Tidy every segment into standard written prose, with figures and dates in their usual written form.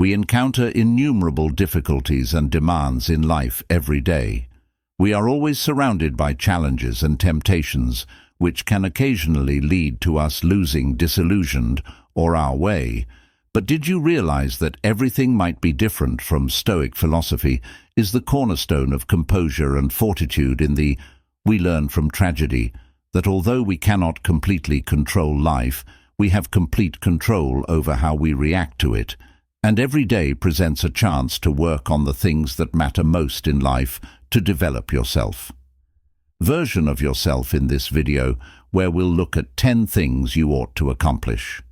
We encounter innumerable difficulties and demands in life every day. We are always surrounded by challenges and temptations, which can occasionally lead to us losing disillusioned or our way. But did you realize that everything might be different from Stoic philosophy is the cornerstone of composure and fortitude in the We learn from tragedy that although we cannot completely control life, we have complete control over how we react to it, and every day presents a chance to work on the things that matter most in life to develop yourself. Version of yourself in this video where we'll look at 10 things you ought to accomplish.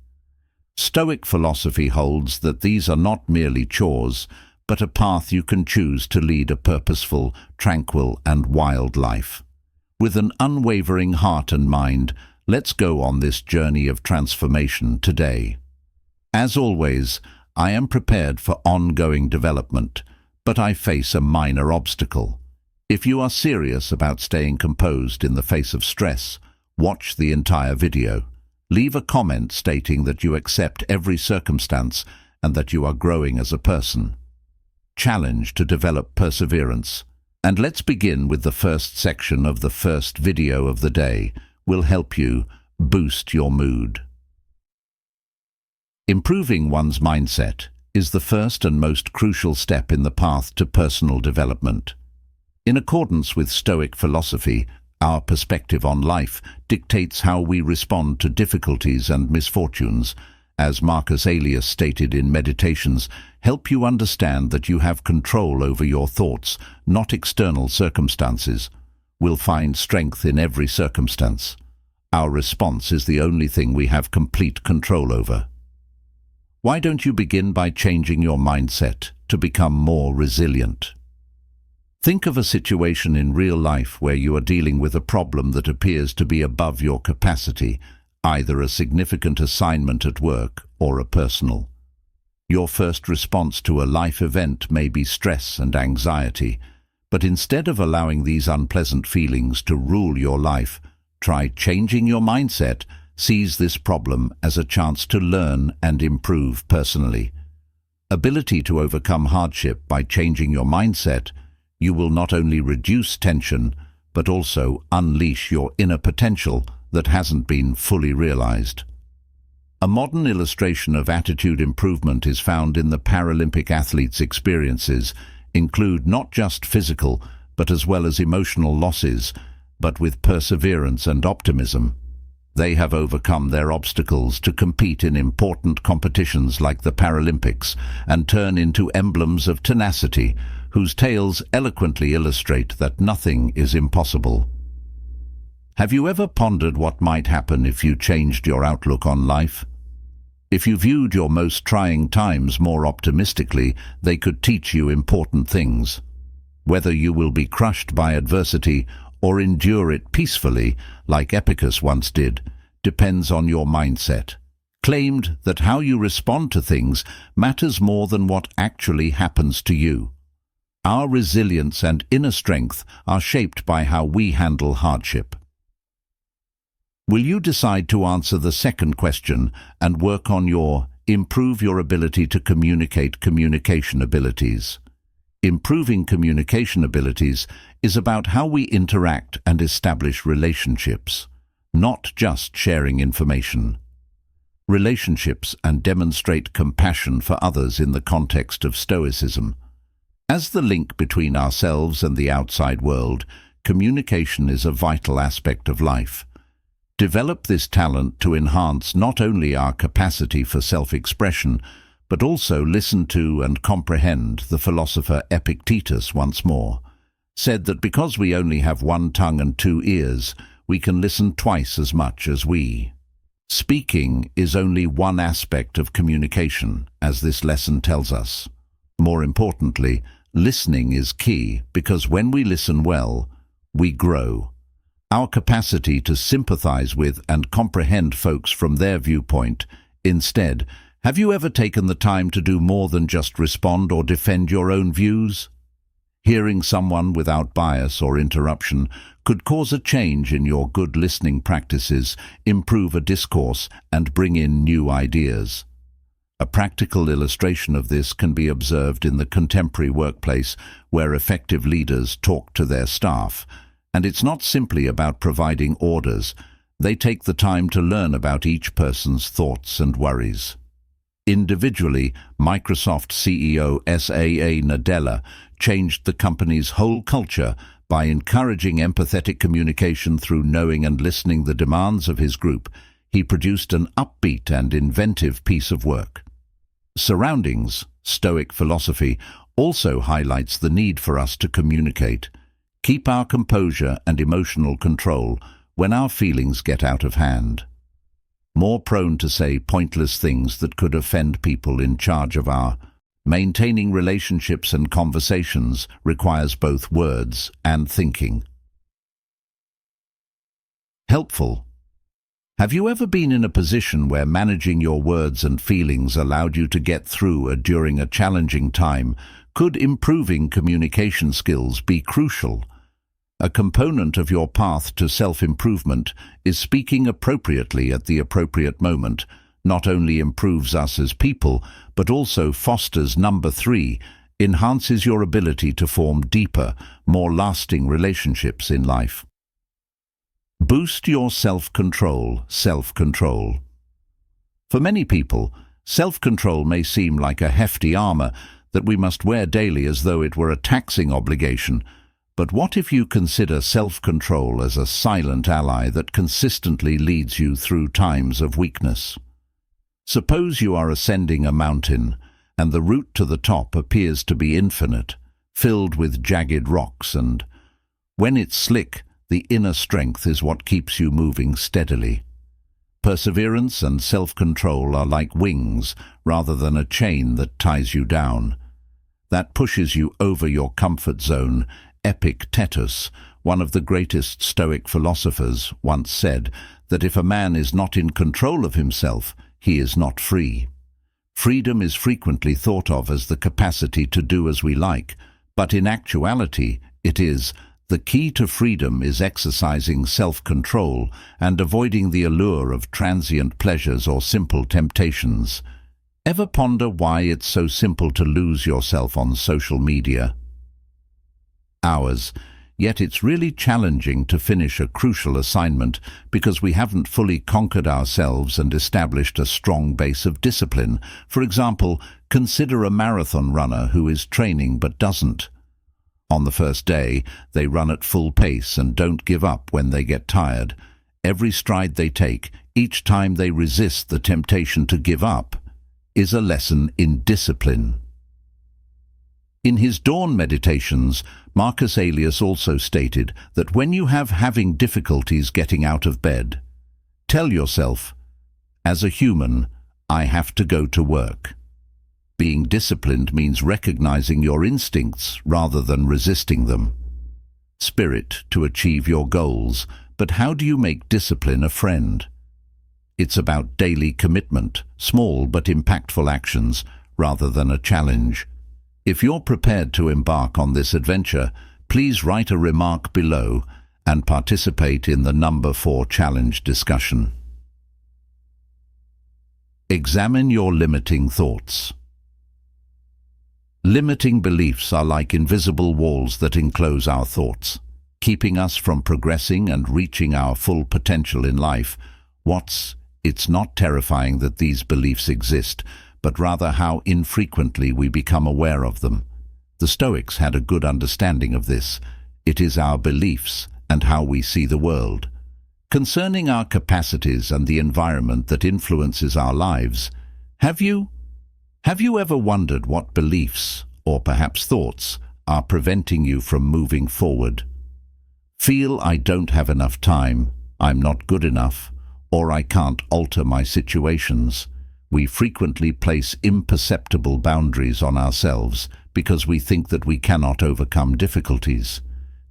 Stoic philosophy holds that these are not merely chores, but a path you can choose to lead a purposeful, tranquil, and wild life. With an unwavering heart and mind, let's go on this journey of transformation today. As always, I am prepared for ongoing development, but I face a minor obstacle. If you are serious about staying composed in the face of stress, watch the entire video. Leave a comment stating that you accept every circumstance and that you are growing as a person. Challenge to develop perseverance. And let's begin with the first section of the first video of the day. Will help you boost your mood. Improving one's mindset is the first and most crucial step in the path to personal development. In accordance with Stoic philosophy, our perspective on life dictates how we respond to difficulties and misfortunes. As Marcus Aurelius stated in Meditations, help you understand that you have control over your thoughts, not external circumstances. We'll find strength in every circumstance. Our response is the only thing we have complete control over. Why don't you begin by changing your mindset to become more resilient? Think of a situation in real life where you are dealing with a problem that appears to be above your capacity, either a significant assignment at work or a personal. Your first response to a life event may be stress and anxiety, but instead of allowing these unpleasant feelings to rule your life, try changing your mindset. Seize this problem as a chance to learn and improve personally. Ability to overcome hardship by changing your mindset, you will not only reduce tension, but also unleash your inner potential that hasn't been fully realized. A modern illustration of attitude improvement is found in the Paralympic athletes' experiences, include not just physical, but as well as emotional losses, but with perseverance and optimism. They have overcome their obstacles to compete in important competitions like the Paralympics and turn into emblems of tenacity, whose tales eloquently illustrate that nothing is impossible. Have you ever pondered what might happen if you changed your outlook on life? If you viewed your most trying times more optimistically, they could teach you important things. Whether you will be crushed by adversity or endure it peacefully, like Epictetus once did, depends on your mindset. Claimed that how you respond to things matters more than what actually happens to you. Our resilience and inner strength are shaped by how we handle hardship. Will you decide to answer the second question and work on improve your ability to communication abilities? Improving communication abilities is about how we interact and establish relationships, not just sharing information. Relationships and demonstrate compassion for others in the context of Stoicism. As the link between ourselves and the outside world, communication is a vital aspect of life. Develop this talent to enhance not only our capacity for self-expression, but also listen to and comprehend. The philosopher Epictetus once more said that because we only have one tongue and two ears, we can listen twice as much as we. Speaking is only one aspect of communication, as this lesson tells us. More importantly, listening is key, because when we listen well, we grow. Our capacity to sympathize with and comprehend folks from their viewpoint. Instead, have you ever taken the time to do more than just respond or defend your own views? Hearing someone without bias or interruption could cause a change in your good listening practices, improve a discourse, and bring in new ideas. A practical illustration of this can be observed in the contemporary workplace, where effective leaders talk to their staff. And it's not simply about providing orders. They take the time to learn about each person's thoughts and worries. Individually, Microsoft CEO Satya Nadella changed the company's whole culture by encouraging empathetic communication through knowing and listening the demands of his group. He produced an upbeat and inventive piece of work. Surroundings, Stoic philosophy, also highlights the need for us to communicate. Keep our composure and emotional control when our feelings get out of hand. More prone to say pointless things that could offend people in charge of our. Maintaining relationships and conversations requires both words and thinking. Helpful. Have you ever been in a position where managing your words and feelings allowed you to get through during a challenging time? Could improving communication skills be crucial? A component of your path to self-improvement is speaking appropriately at the appropriate moment. Not only improves us as people, but also fosters number 3, enhances your ability to form deeper, more lasting relationships in life. Boost your self-control, self-control. For many people, self-control may seem like a hefty armor that we must wear daily as though it were a taxing obligation. But what if you consider self-control as a silent ally that consistently leads you through times of weakness? Suppose you are ascending a mountain, and the route to the top appears to be infinite, filled with jagged rocks, and when it's slick, the inner strength is what keeps you moving steadily. Perseverance and self-control are like wings rather than a chain that ties you down. That pushes you over your comfort zone. Epictetus, one of the greatest Stoic philosophers, once said that if a man is not in control of himself, he is not free. Freedom is frequently thought of as the capacity to do as we like, but in actuality, it is the key to freedom is exercising self-control and avoiding the allure of transient pleasures or simple temptations. Ever ponder why it's so simple to lose yourself on social media? Hours. Yet it's really challenging to finish a crucial assignment because we haven't fully conquered ourselves and established a strong base of discipline. For example, consider a marathon runner who is training but doesn't. On the first day, they run at full pace and don't give up when they get tired. Every stride they take, each time they resist the temptation to give up, is a lesson in discipline. In his dawn meditations, Marcus Aurelius also stated that when you having difficulties getting out of bed, tell yourself, as a human, I have to go to work. Being disciplined means recognizing your instincts rather than resisting them. Spirit to achieve your goals, but how do you make discipline a friend? It's about daily commitment, small but impactful actions, rather than a challenge. If you're prepared to embark on this adventure, please write a remark below and participate in the number 4 challenge discussion. Examine your limiting thoughts. Limiting beliefs are like invisible walls that enclose our thoughts, keeping us from progressing and reaching our full potential in life. It's not terrifying that these beliefs exist, but rather how infrequently we become aware of them. The Stoics had a good understanding of this. It is our beliefs and how we see the world. Concerning our capacities and the environment that influences our lives, have you ever wondered what beliefs, or perhaps thoughts, are preventing you from moving forward? Feel I don't have enough time, I'm not good enough, or I can't alter my situations. We frequently place imperceptible boundaries on ourselves because we think that we cannot overcome difficulties.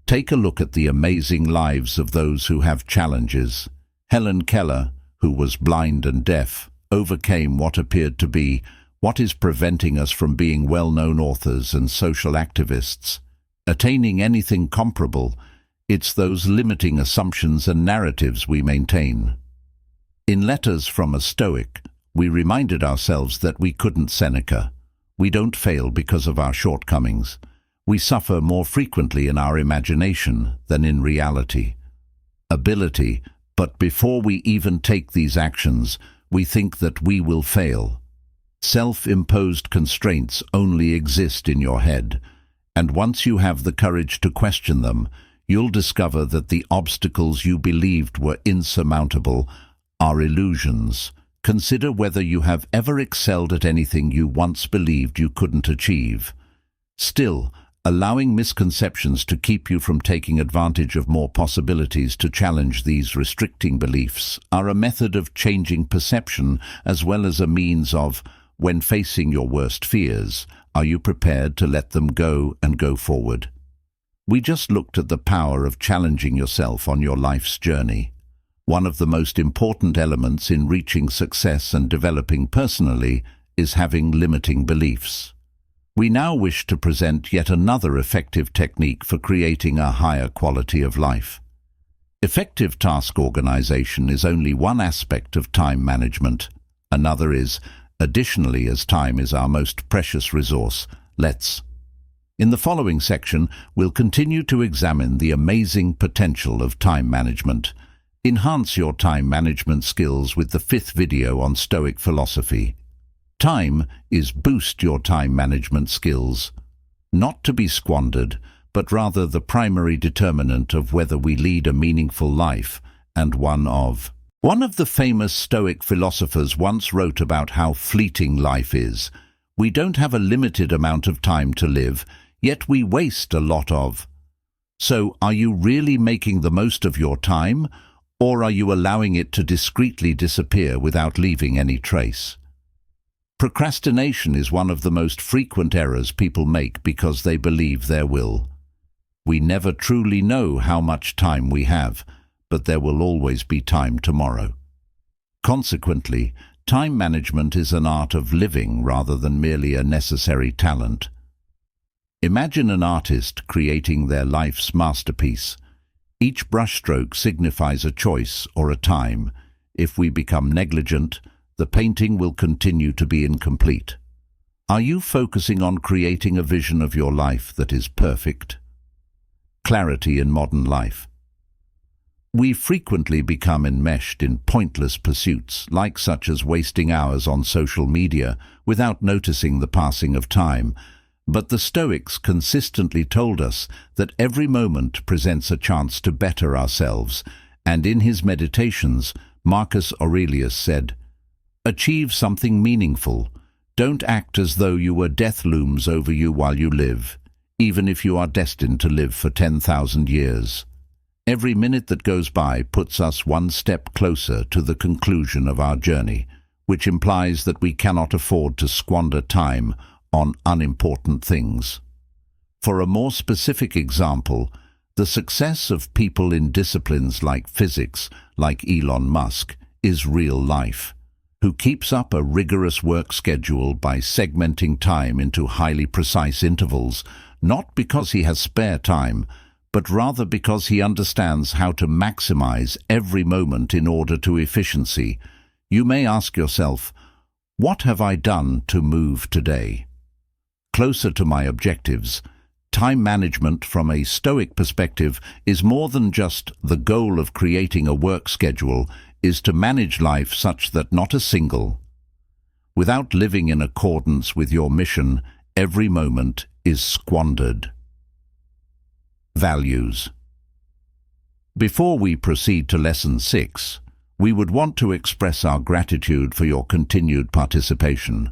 Take a look at the amazing lives of those who have challenges. Helen Keller, who was blind and deaf, overcame what appeared to be what is preventing us from being well-known authors and social activists. Attaining anything comparable, it's those limiting assumptions and narratives we maintain. In Letters from a Stoic, We reminded ourselves that we couldn't. Seneca. We don't fail because of our shortcomings. We suffer more frequently in our imagination than in reality. Ability, but before we even take these actions, we think that we will fail. Self-imposed constraints only exist in your head, and once you have the courage to question them, you'll discover that the obstacles you believed were insurmountable are illusions. Consider whether you have ever excelled at anything you once believed you couldn't achieve. Still, allowing misconceptions to keep you from taking advantage of more possibilities to challenge these restricting beliefs are a method of changing perception as well as a means of, when facing your worst fears, are you prepared to let them go and go forward? We just looked at the power of challenging yourself on your life's journey. One of the most important elements in reaching success and developing personally is having limiting beliefs. We now wish to present yet another effective technique for creating a higher quality of life. Effective task organization is only one aspect of time management. Another is, additionally, as time is our most precious resource, In the following section, we'll continue to examine the amazing potential of time management. Enhance your time management skills with the 5th video on Stoic philosophy. Time is boost your time management skills, not to be squandered, but rather the primary determinant of whether we lead a meaningful life and one of. One of the famous Stoic philosophers once wrote about how fleeting life is. We don't have a limited amount of time to live, yet we waste a lot of. So, are you really making the most of your time, or are you allowing it to discreetly disappear without leaving any trace? Procrastination is one of the most frequent errors people make because they believe there will. We never truly know how much time we have, but there will always be time tomorrow. Consequently, time management is an art of living rather than merely a necessary talent. Imagine an artist creating their life's masterpiece. Each brushstroke signifies a choice or a time. If we become negligent, the painting will continue to be incomplete. Are you focusing on creating a vision of your life that is perfect? Clarity in modern life. We frequently become enmeshed in pointless pursuits, such as wasting hours on social media without noticing the passing of time. But the Stoics consistently told us that every moment presents a chance to better ourselves, and in his meditations, Marcus Aurelius said, "Achieve something meaningful. Don't act as though death looms over you while you live, even if you are destined to live for 10,000 years. Every minute that goes by puts us one step closer to the conclusion of our journey, which implies that we cannot afford to squander time on unimportant things." For a more specific example, the success of people in disciplines like physics, like Elon Musk, is real life, who keeps up a rigorous work schedule by segmenting time into highly precise intervals, not because he has spare time, but rather because he understands how to maximize every moment in order to efficiency. You may ask yourself, what have I done to move today closer to my objectives? Time management from a Stoic perspective is more than just the goal of creating a work schedule, is to manage life such that not a single. Without living in accordance with your mission, every moment is squandered. Values. Before we proceed to Lesson 6, we would want to express our gratitude for your continued participation.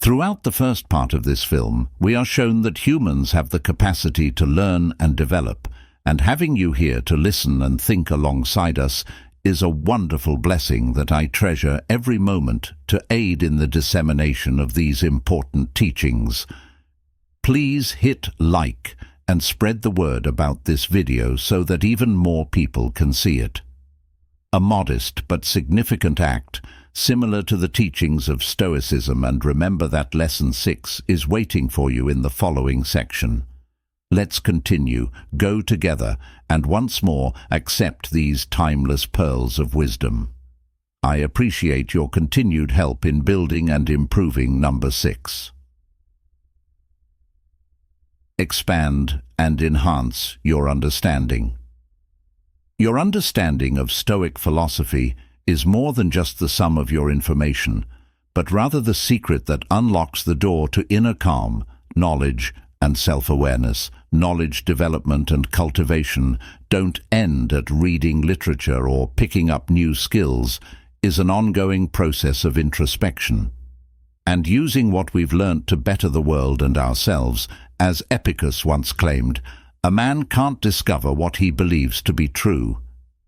Throughout the first part of this film, we are shown that humans have the capacity to learn and develop, and having you here to listen and think alongside us is a wonderful blessing that I treasure every moment to aid in the dissemination of these important teachings. Please hit like and spread the word about this video so that even more people can see it. A modest but significant act, similar to the teachings of Stoicism, and remember that Lesson 6 is waiting for you in the following section. Let's continue, go together, and once more accept these timeless pearls of wisdom. I appreciate your continued help in building and improving number 6. Expand and enhance your understanding. Your understanding of Stoic philosophy is more than just the sum of your information, but rather the secret that unlocks the door to inner calm, knowledge, and self-awareness. Knowledge development and cultivation don't end at reading literature or picking up new skills, is an ongoing process of introspection. And using what we've learnt to better the world and ourselves, as Epictetus once claimed, a man can't discover what he believes to be true.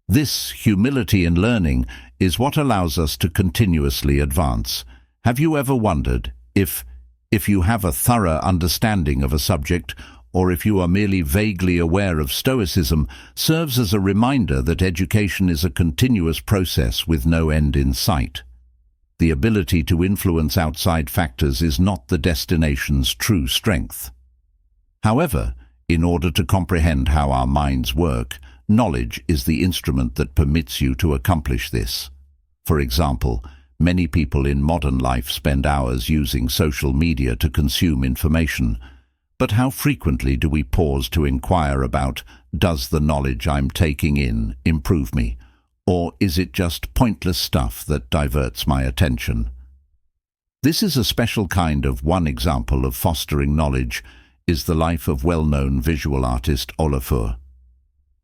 This humility in learning is what allows us to continuously advance. Have you ever wondered if you have a thorough understanding of a subject, or if you are merely vaguely aware of Stoicism, serves as a reminder that education is a continuous process with no end in sight. The ability to influence outside factors is not the destination's true strength. However, in order to comprehend how our minds work, knowledge is the instrument that permits you to accomplish this. For example, many people in modern life spend hours using social media to consume information. But how frequently do we pause to inquire about, does the knowledge I'm taking in improve me? Or is it just pointless stuff that diverts my attention? This is a special kind of one example of fostering knowledge is the life of well-known visual artist Olafur.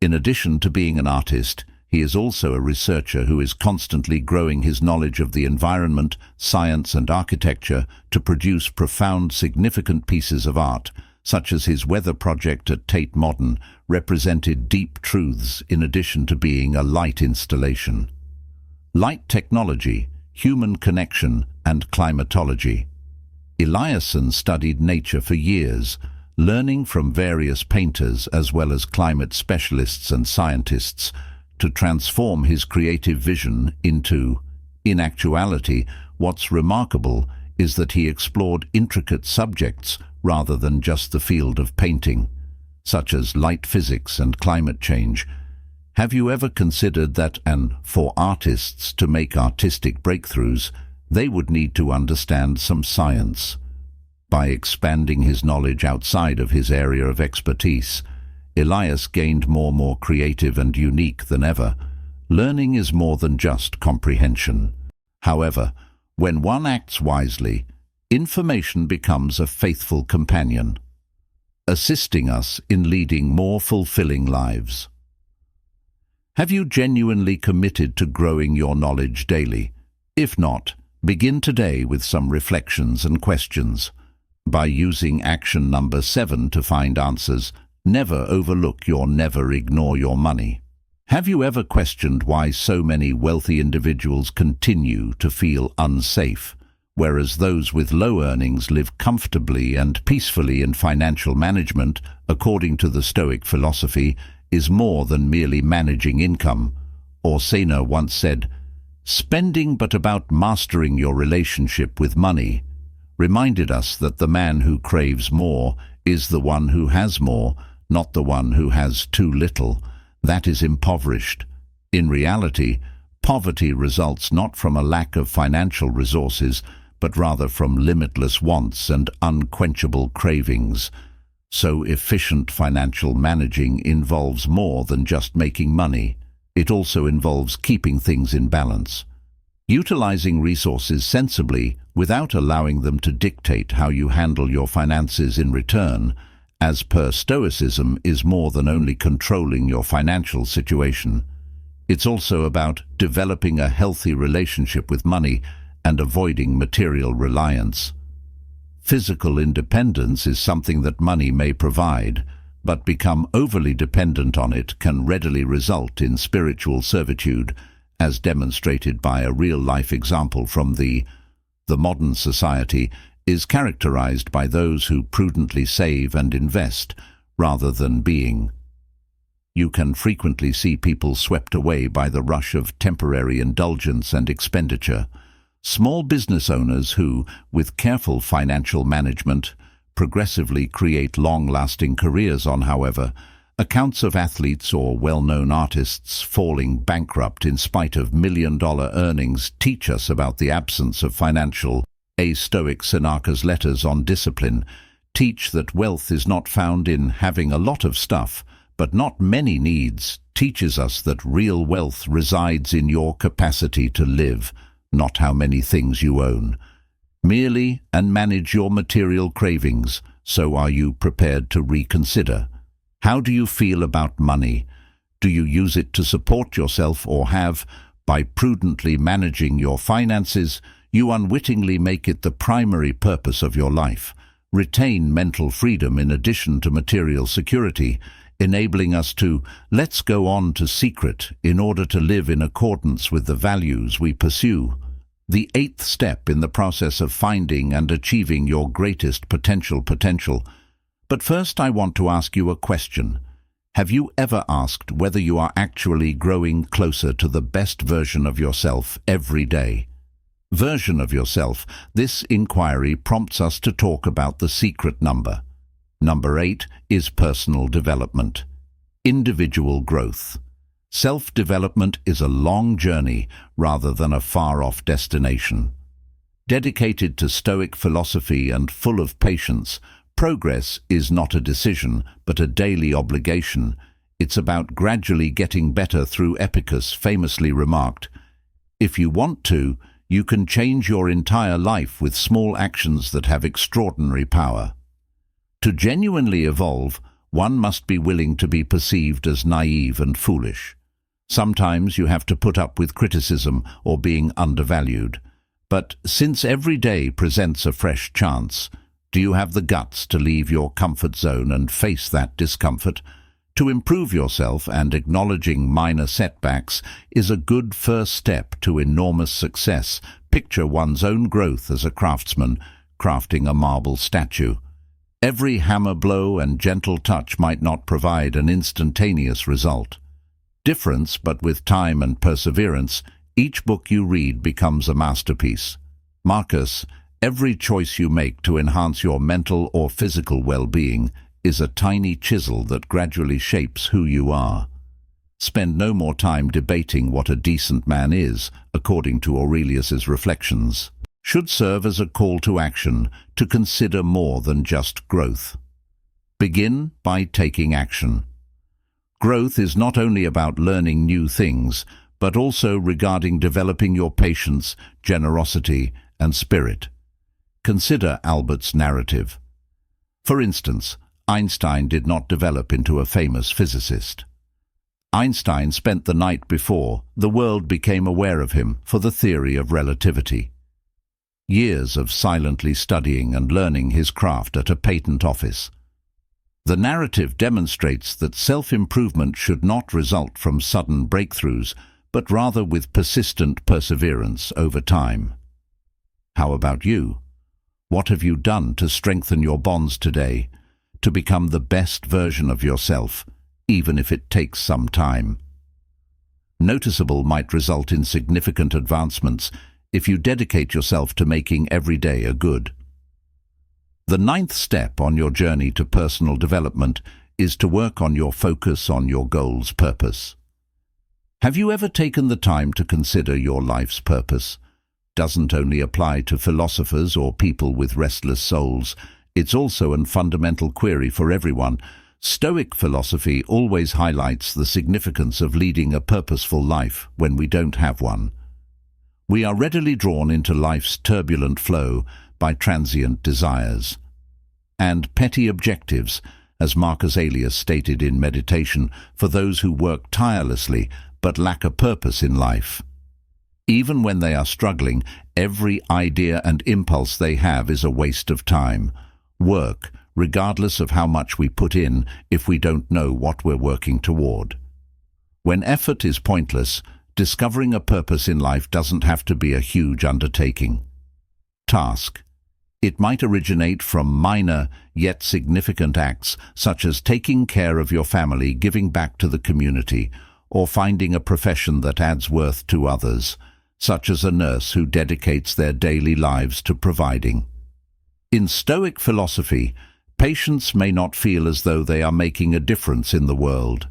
In addition to being an artist, he is also a researcher who is constantly growing his knowledge of the environment, science and architecture to produce profound, significant pieces of art, such as his weather project at Tate Modern, represented deep truths in addition to being a light installation. Light technology, human connection and climatology. Eliasson studied nature for years, learning from various painters as well as climate specialists and scientists to transform his creative vision into. In actuality, what's remarkable is that he explored intricate subjects rather than just the field of painting, such as light physics and climate change. Have you ever considered that, for artists to make artistic breakthroughs, they would need to understand some science? By expanding his knowledge outside of his area of expertise, Elias gained more creative and unique than ever. Learning is more than just comprehension. However, when one acts wisely, information becomes a faithful companion, assisting us in leading more fulfilling lives. Have you genuinely committed to growing your knowledge daily? If not, begin today with some reflections and questions. By using action number 7 to find answers, never overlook your never ignore your money. Have you ever questioned why so many wealthy individuals continue to feel unsafe, whereas those with low earnings live comfortably and peacefully? In financial management, according to the Stoic philosophy, is more than merely managing income. Or Seneca once said, "Spending but about mastering your relationship with money," reminded us that the man who craves more is the one who has more, not the one who has too little. That is impoverished. In reality, poverty results not from a lack of financial resources, but rather from limitless wants and unquenchable cravings. So efficient financial managing involves more than just making money. It also involves keeping things in balance. Utilizing resources sensibly without allowing them to dictate how you handle your finances in return, as per Stoicism, is more than only controlling your financial situation. It's also about developing a healthy relationship with money and avoiding material reliance. Physical independence is something that money may provide, but become overly dependent on it can readily result in spiritual servitude, as demonstrated by a real-life example from the modern society is characterized by those who prudently save and invest rather than being. You can frequently see people swept away by the rush of temporary indulgence and expenditure. Small business owners who, with careful financial management, progressively create long-lasting careers on, however, Accounts of athletes or well-known artists falling bankrupt in spite of million-dollar earnings teach us about the absence of financial. A Stoic Seneca's letters on discipline teach that wealth is not found in having a lot of stuff, but not many needs. Teaches us that real wealth resides in your capacity to live, not how many things you own. Merely and manage your material cravings, so are you prepared to reconsider. How do you feel about money? Do you use it to support yourself, or have, by prudently managing your finances, you unwittingly make it the primary purpose of your life? Retain mental freedom in addition to material security, enabling us to let's go on to secret in order to live in accordance with the values we pursue. The eighth step in the process of finding and achieving your greatest potential. But first I want to ask you a question. Have you ever asked whether you are actually growing closer to the best version of yourself every day? Version of yourself. This inquiry prompts us to talk about the secret number. Number 8 is personal development. Individual growth. Self-development is a long journey rather than a far-off destination. Dedicated to Stoic philosophy and full of patience, progress is not a decision, but a daily obligation. It's about gradually getting better. Through Epictetus famously remarked, "If you want to, you can change your entire life with small actions that have extraordinary power." To genuinely evolve, one must be willing to be perceived as naive and foolish. Sometimes you have to put up with criticism or being undervalued. But since every day presents a fresh chance, do you have the guts to leave your comfort zone and face that discomfort? To improve yourself, and acknowledging minor setbacks is a good first step to enormous success. Picture one's own growth as a craftsman crafting a marble statue. Every hammer blow and gentle touch might not provide an instantaneous result. Difference, but with time and perseverance, each book you read becomes a masterpiece. Marcus, every choice you make to enhance your mental or physical well-being is a tiny chisel that gradually shapes who you are. Spend no more time debating what a decent man is, according to Aurelius's reflections. Should serve as a call to action to consider more than just growth. Begin by taking action. Growth is not only about learning new things, but also regarding developing your patience, generosity, and spirit. Consider Albert's narrative. For instance, Einstein did not develop into a famous physicist. Einstein spent the night before the world became aware of him for the theory of relativity. Years of silently studying and learning his craft at a patent office. The narrative demonstrates that self-improvement should not result from sudden breakthroughs, but rather with persistent perseverance over time. How about you? What have you done to strengthen your bonds today, to become the best version of yourself, even if it takes some time? Noticeable might result in significant advancements if you dedicate yourself to making every day a good. The ninth step on your journey to personal development is to work on your focus on your goal's purpose. Have you ever taken the time to consider your life's purpose? Doesn't only apply to philosophers or people with restless souls. It's also a fundamental query for everyone. Stoic philosophy always highlights the significance of leading a purposeful life when we don't have one. We are readily drawn into life's turbulent flow by transient desires and petty objectives, as Marcus Aurelius stated in Meditation, for those who work tirelessly but lack a purpose in life. Even when they are struggling, every idea and impulse they have is a waste of time. Work, regardless of how much we put in, if we don't know what we're working toward. When effort is pointless, discovering a purpose in life doesn't have to be a huge undertaking. Task. It might originate from minor yet significant acts, such as taking care of your family, giving back to the community, or finding a profession that adds worth to others, such as a nurse who dedicates their daily lives to providing. In Stoic philosophy, Patients may not feel as though they are making a difference in the world.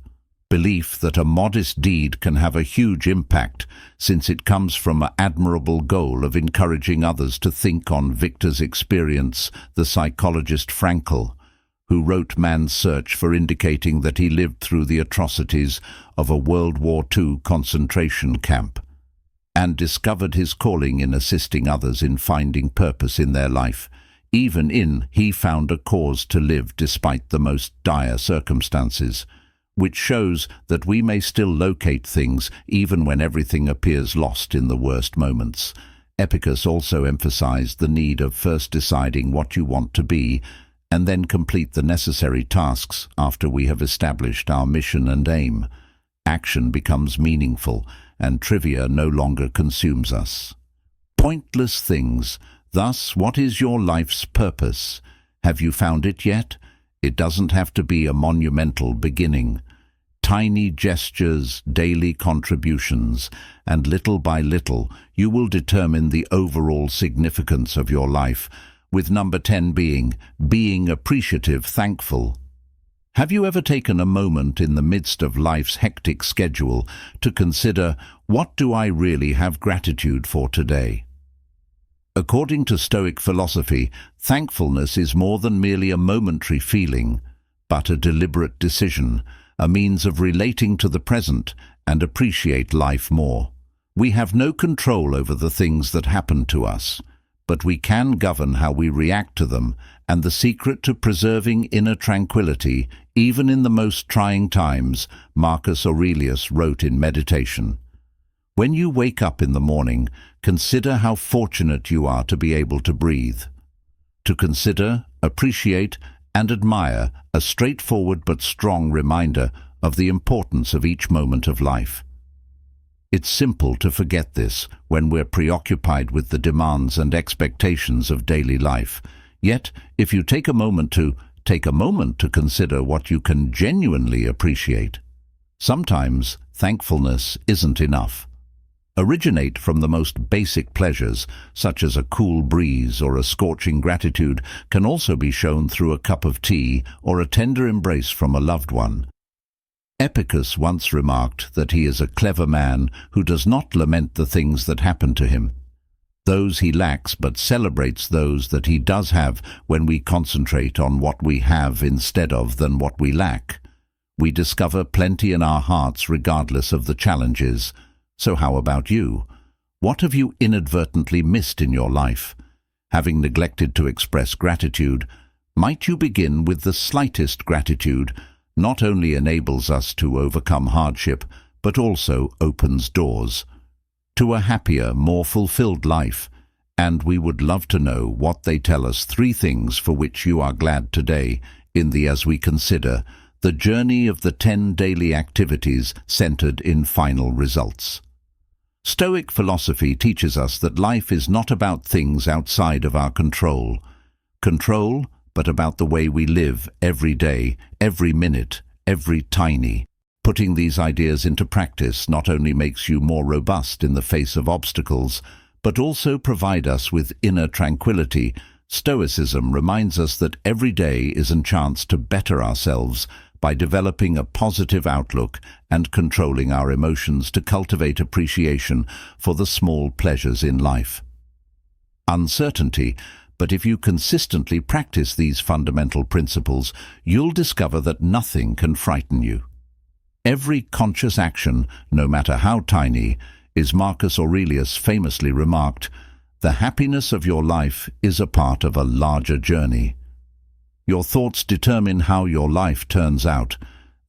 Belief that a modest deed can have a huge impact, since it comes from an admirable goal of encouraging others to think on Victor's experience, the psychologist Frankl, who wrote Man's Search for, indicating that he lived through the atrocities of a World War II concentration camp, and discovered his calling in assisting others in finding purpose in their life. Even he found a cause to live despite the most dire circumstances, which shows that we may still locate things even when everything appears lost in the worst moments. Epictetus also emphasized the need of first deciding what you want to be, and then complete the necessary tasks after we have established our mission and aim. Action becomes meaningful, and trivia no longer consumes us. Pointless things. Thus, what is your life's purpose? Have you found it yet? It doesn't have to be a monumental beginning. Tiny gestures, daily contributions, and little by little, you will determine the overall significance of your life, with number 10 being appreciative, thankful. Have you ever taken a moment in the midst of life's hectic schedule to consider, what do I really have gratitude for today? According to Stoic philosophy, thankfulness is more than merely a momentary feeling, but a deliberate decision, a means of relating to the present and appreciate life more. We have no control over the things that happen to us, but we can govern how we react to them, and the secret to preserving inner tranquility, even in the most trying times, Marcus Aurelius wrote in Meditation. When you wake up in the morning, consider how fortunate you are to be able to breathe. To consider, appreciate, and admire a straightforward but strong reminder of the importance of each moment of life. It's simple to forget this when we're preoccupied with the demands and expectations of daily life. Yet, if you take a moment to consider what you can genuinely appreciate, sometimes thankfulness isn't enough. Originate from the most basic pleasures, such as a cool breeze or a scorching gratitude, can also be shown through a cup of tea or a tender embrace from a loved one. Epictetus once remarked that he is a clever man who does not lament the things that happen to him, those he lacks, but celebrates those that he does have. When we concentrate on what we have instead of than what we lack, we discover plenty in our hearts regardless of the challenges. So how about you? What have you inadvertently missed in your life? Having neglected to express gratitude, might you begin with the slightest gratitude? Not only enables us to overcome hardship, but also opens doors to a happier, more fulfilled life. And we would love to know what they tell us. 3 things for which you are glad today as we consider the journey of the 10 daily activities centered in final results. Stoic philosophy teaches us that life is not about things outside of our control, but about the way we live every day, every minute, every tiny. Putting these ideas into practice not only makes you more robust in the face of obstacles, but also provide us with inner tranquility. Stoicism reminds us that every day is a chance to better ourselves by developing a positive outlook and controlling our emotions to cultivate appreciation for the small pleasures in life. Uncertainty, but if you consistently practice these fundamental principles, you'll discover that nothing can frighten you. Every conscious action, no matter how tiny, is, Marcus Aurelius famously remarked, the happiness of your life is a part of a larger journey. Your thoughts determine how your life turns out.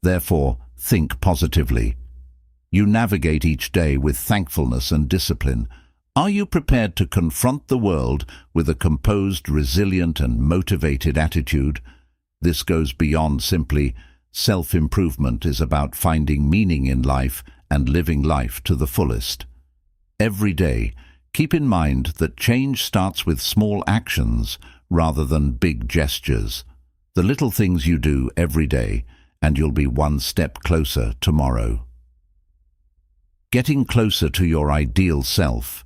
Therefore, think positively. You navigate each day with thankfulness and discipline. Are you prepared to confront the world with a composed, resilient, and motivated attitude? This goes beyond simply self-improvement. Is about finding meaning in life and living life to the fullest. Every day, keep in mind that change starts with small actions rather than big gestures. The little things you do every day, and you'll be one step closer tomorrow. Getting closer to your ideal self.